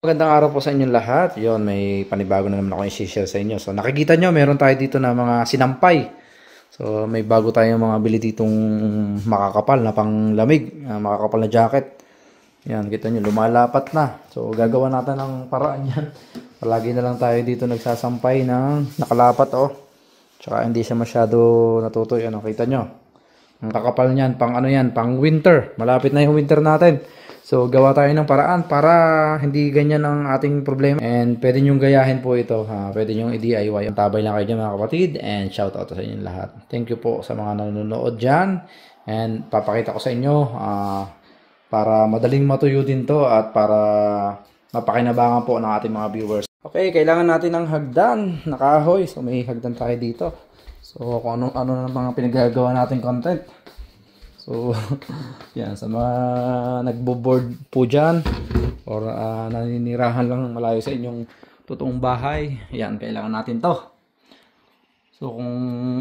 Magandang araw po sa inyong lahat. Yon, may panibago na naman ako i-share sa inyo. So nakikita nyo, meron tayo dito na mga sinampay. So may bago tayong mga bili ditong makakapal na panglamig, makakapal na jacket. Yan, kita nyo, lumalapat na. So gagawa natin ng paraan yan. Palagi na lang tayo dito nagsasampay ng nakalapat, oh. Tsaka hindi siya masyado natutoy. Ano, kita nyo? Ang kakapal niyan, pang ano yan, pang winter. Malapit na yung winter natin. So, gawa tayo ng paraan para hindi ganyan ang ating problema. And pwede nyong gayahin po ito. Pwede nyong i-DIY. Tabay lang kayo dyan mga kapatid. And shout out sa inyong lahat. Thank you po sa mga nanonood dyan. And papakita ko sa inyo para madaling matuyo din to at para mapakinabangan po ng ating mga viewers. Okay, kailangan natin ng hagdan na kahoy. So, may hagdan tayo dito. So, kung ano na mga pinagagawa nating content. So, yan, sa mga nagbo-board po dyan or naninirahan lang malayo sa inyong totoong bahay, yan, kailangan natin to. So, kung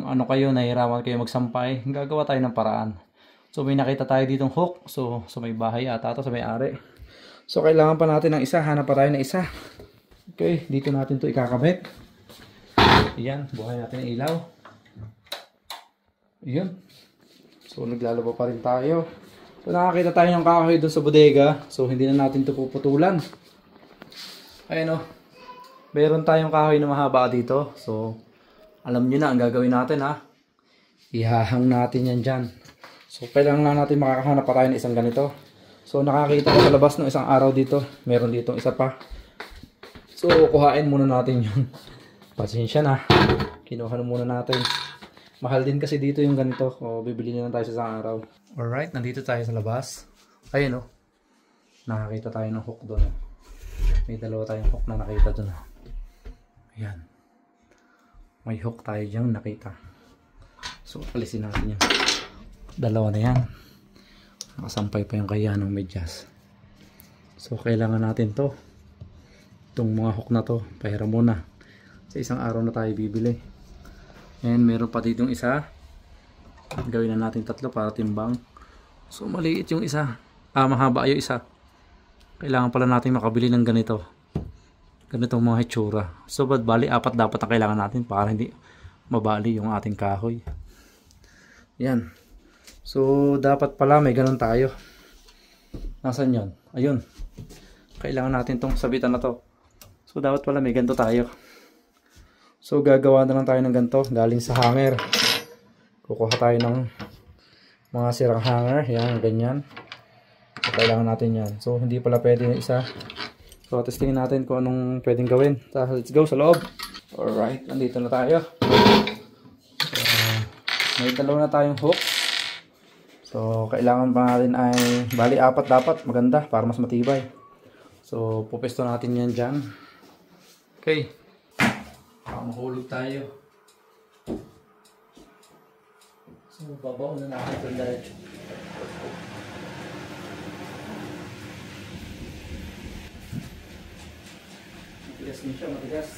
ano kayo, nahihirapan kayo magsampay, gagawa tayo ng paraan. So, may nakita tayo ditong hook. So, sa may bahay ata to, sa may ari. So, kailangan pa natin ng isa. Hanap pa tayo ng isa. Okay, dito natin to ikakabit. Yan, buhay natin ang ilaw. Yan. So, naglalaba pa rin tayo. So, nakakita tayo ng kahoy doon sa bodega. So, hindi na natin ito puputulan. Ayun o. Meron tayong kahoy na mahaba dito. So, alam nyo na ang gagawin natin ha. Ihahang natin yan dyan. So, kailangan lang natin makakahanap pa tayo ng isang ganito. So, nakakita ko sa labas ng isang araw dito. Meron dito isa pa. So, kuhain muna natin yun. Pasensya na. Kinuha na muna natin. Mahal din kasi dito yung ganito. O, bibili na lang tayo sa isang araw. Alright, nandito tayo sa labas. Ayun o. Nakakita tayo ng hook doon. May dalawa tayong hook na nakita doon. Ayan. May hook tayo dyan nakita. So, alisin natin yan. Dalawa na yan. Nakasampay pa yung kaya ng medyas. So, kailangan natin to. Itong mga hook na to. Pahiram muna. Sa isang araw na tayo bibili. And meron pa ditong isa. Gawin na natin tatlo para timbang. So maliit yung isa. Mahaba yung isa. Kailangan pala natin makabili ng ganito. Ganitong mga hitsura. So bali apat dapat ang kailangan natin para hindi mabali yung ating kahoy. Yan. So dapat pala may ganun tayo. Nasaan yun? Ayun. Kailangan natin tong sabitan na to. So dapat pala may ganito tayo. So gagawa na lang tayo ng ganito galing sa hanger. Kukuha tayo ng mga sirang hanger. Yan, ganyan. So, kailangan natin yan. So hindi pala pwede yung isa. So testingin natin kung anong pwedeng gawin. So, let's go sa loob. Alright, nandito na tayo. May dalawa na tayong hook. So kailangan pa natin ay bali apat dapat. Maganda para mas matibay. So pupesto natin yan dyan. Okay. Mahulog tayo. So, babaon na natin itong diretso. Matigas din siya, matigas.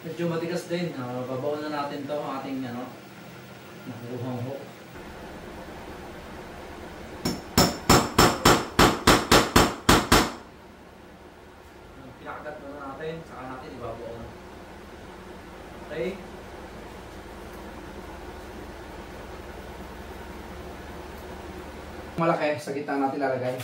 Medyo matigas din. Babaon na natin ito ang ating nakuhang hook. Pinakagat muna natin, saka natin ibabaon. Okay? Malaki, sa gitna natin lalagay.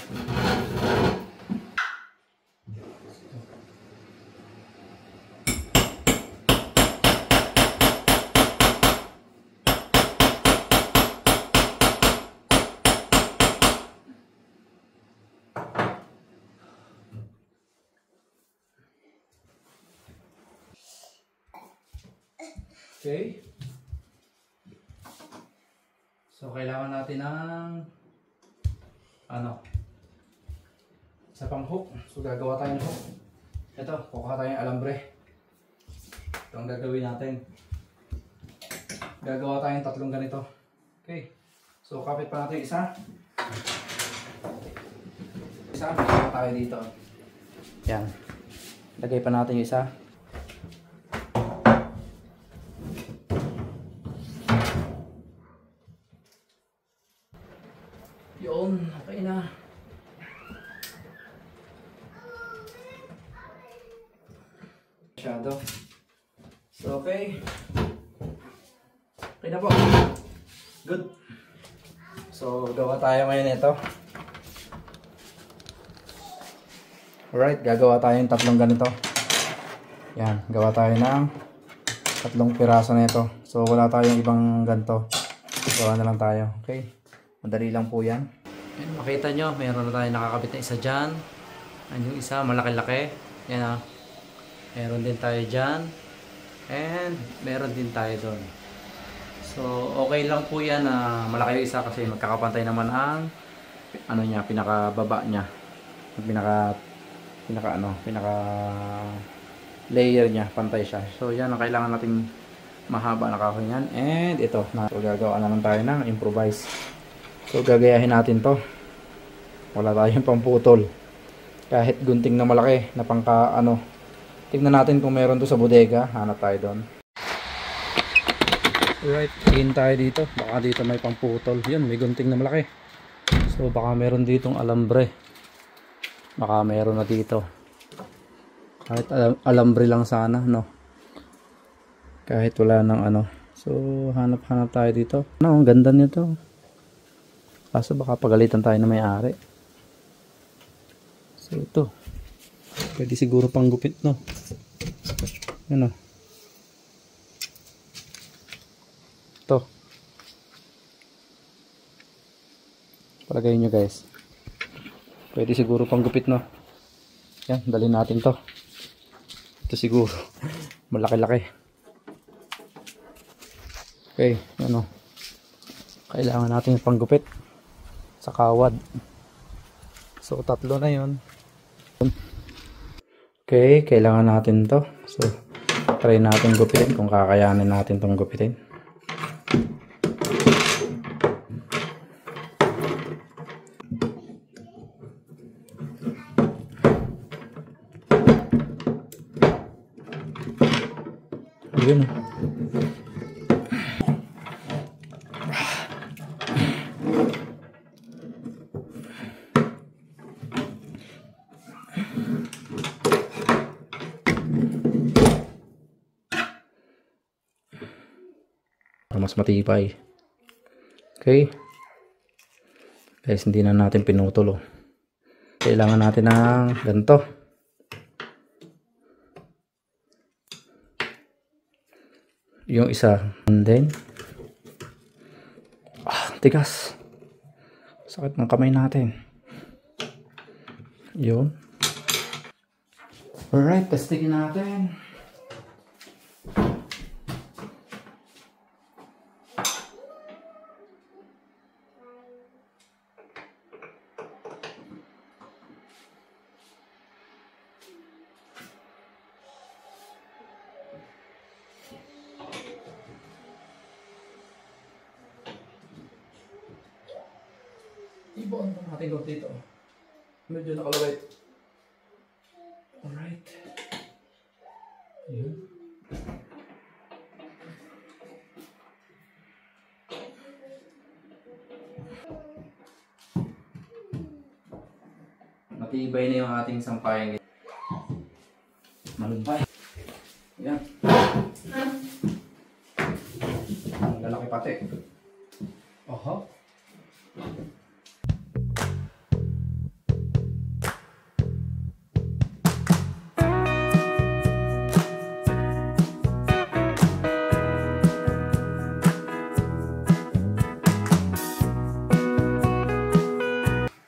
Okay. So, kailangan natin ng isa pang hook. So, gagawa tayo ng hook. Ito, kukuha tayo ng alambre. Ito ang gagawin natin. Gagawa tayo ng tatlong ganito. Okay. So, kapit pa natin isa. Isa, gagawa tayo dito. Yan. Lagay pa natin yung isa. Yun, okay na. sarado. So, okay. Okay na po. Good. So, gawa tayo ngayon ito. Alright, gagawa tayo ng tatlong ganito. Yan, gawa tayo ng tatlong piraso na ito. So, wala tayong ibang ganito. Gawa na lang tayo. Okay. Madali lang po yan. Yan, makita nyo, mayroon na tayo nakakabit na isa dyan. Yan yung isa, malaki-laki. Yan ah. Meron din tayo dyan. And meron din tayo doon. So, okay lang po yan na malaki yung isa kasi magkakapantay naman ang ano niya, pinakababa niya. Pinaka layer niya, pantay siya. So, yan ang kailangan nating mahaba na kahoy niyan. And ito, gagawa naman tayo ng improvise. So, gagayahin natin to. Wala tayong pamputol. Kahit gunting na malaki na pangka ano. Tingnan natin kung meron to sa bodega. Hanap tayo doon. Alright, tingin tayo dito. Baka dito may pamputol. Yan, may gunting na malaki. So baka meron ditong alambre. Baka meron na dito. Kahit alambre lang sana, no? Kahit wala nang ano. So hanap-hanap tayo dito. Ano, ang ganda nito. Kaso baka pagalitan tayo na may-ari. So ito. Pwede siguro pang gupit, no? Yan o. Ito. Palagay nyo guys. Pwede siguro pang gupit, no? Yan, dali natin to. Ito siguro. Malaki-laki. Okay, yan o. Kailangan natin pang gupit sa kawad. So, tatlo na yun. Okay, kailangan natin to. So, try natin gupitin kung kakayanin natin tong gupitin. Ayun. Mas matibay. Okay guys, hindi na natin pinutol oh. Kailangan natin ng ganito. Yung isa and then tigas, sakit ng kamay natin. Yun. Alright, testingin natin. Ibuan pa natin ko dito. Medyo nakalawit. Alright. Yun. Matibay na yung ating sampayan. Malumpay. Yan. Ang lalaki pati. Oho.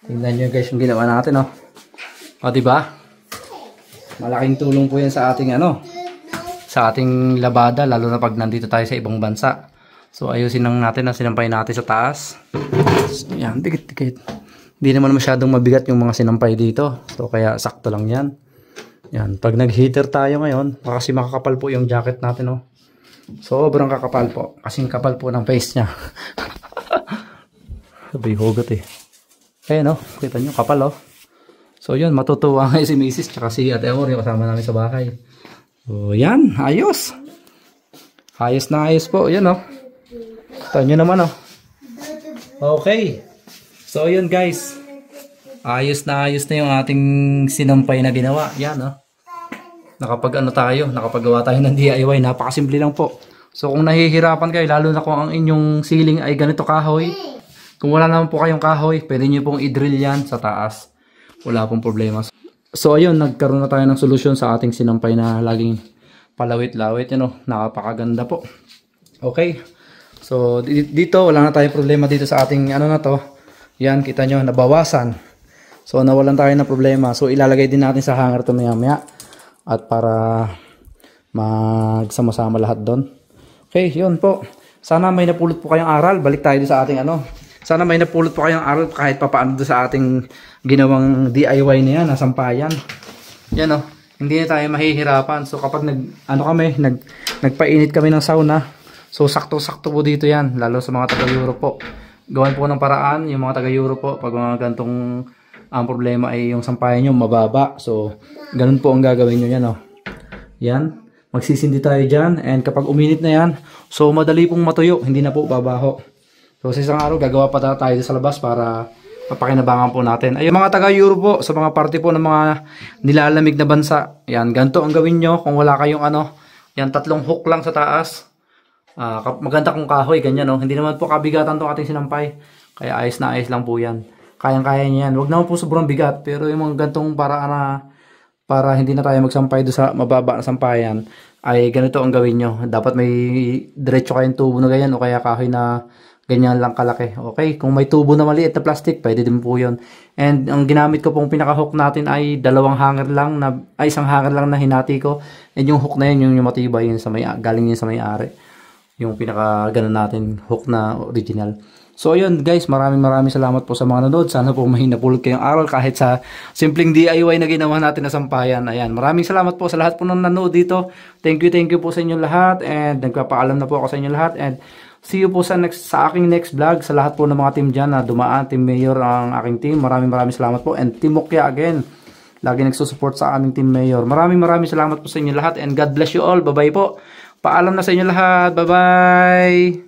Tingnan nyo guys yung ginawa natin, oh. O, diba? Malaking tulong po yan sa ating ano, sa ating labada, lalo na pag nandito tayo sa ibang bansa. So ayusin lang natin na sinampay natin sa taas. So, yan, dikit-dikit. Hindi naman masyadong mabigat yung mga sinampay dito. So kaya sakto lang yan. Yan, pag nag-heater tayo ngayon, kasi makakapal po yung jacket natin, oh. Sobrang kakapal po. Kasing kapal po ng face niya. Sabay hugot eh. Ayan oh, kita nyo, kapal oh. So yun, matutuwa nga si Mrs. tsaka si Ate Amor yung kasama namin sa bahay. So yan, ayos. Ayos na ayos po, yan oh. Kita nyo naman oh. Okay. So yun guys. Ayos na yung ating sinampay na ginawa. Yan oh. nakapagawa tayo ng DIY. Napakasimple lang po. So kung nahihirapan kayo, lalo na kung ang inyong ceiling ay ganito kahoy, kung wala naman po kayong kahoy, pwede nyo pong i-drill yan sa taas. Wala pong problema. So ayun, nagkaroon na tayo ng solusyon sa ating sinampay na laging palawit-lawit. Napakaganda po. Okay. So dito, wala na tayong problema dito sa ating na to. Yan, kita nyo, nabawasan. So nawalan tayo ng problema. So ilalagay din natin sa hanger to maya-maya. At para magsama-sama lahat doon. Okay, yun po. Sana may napulot po kayong aral. Balik tayo sa ating Sana may napulot po kayong aral kahit papaano sa ating ginawang DIY na yan, nasampayan. Yan hindi na tayo mahihirapan. So kapag nagpainit kami ng sauna, so sakto-sakto po dito yan. Lalo sa mga taga-Europe po. Gawan po ng paraan yung mga taga-Europe po. Pag mga gantong ang problema ay yung sampayan nyo mababa. So ganun po ang gagawin nyo yan. Yan. Magsisindi tayo dyan. And kapag uminit na yan, so madali pong matuyo. Hindi na po babaho. So sa isang araw, gagawa pa tayo sa labas para mapakinabangan po natin. Ayun mga taga-Europe po, sa mga party po ng mga nilalamig na bansa. Yan, ganito ang gawin nyo. Kung wala kayong yan 3 hook lang sa taas. Maganda kung kahoy, ganyan Hindi naman po kabigatan itong ating sinampay. Kaya ayos na ayos lang po yan. Kayang-kaya niya yan. Huwag naman po sobrang bigat. Pero yung mga gantong paraan para hindi na tayo magsampay doon sa mababa na sampayan, ay ganito ang gawin nyo. Dapat may diretso kayong tubo na ganyan o kaya kahoy na ganyan lang kalaki. Okay? Kung may tubo na maliit na plastic, pwede din po yun. And ang ginamit ko pong pinaka-hook natin ay 2 hanger lang isang hanger lang na hinati ko. And yung hook na yun, yung matibay, yun galing yun sa may-ari. Yung pinaka-ganon natin, hook na original. So ayun guys, maraming salamat po sa mga nanood. Sana po may napulot kayong aral kahit sa simpleng DIY na ginawa natin na sampayan. Ayan, maraming salamat po sa lahat po ng nanood dito. Thank you po sa inyo lahat. And nagpapaalam na po ako sa inyo lahat. And see you po sa aking next vlog. Sa lahat po ng mga team dyan na dumaan, Team Mayor ang aking team. Maraming salamat po. And Team Mokya again, lagi nagsusupport sa aming Team Mayor. Maraming salamat po sa inyo lahat. And God bless you all. Bye bye po. Paalam na sa inyo lahat. Bye bye.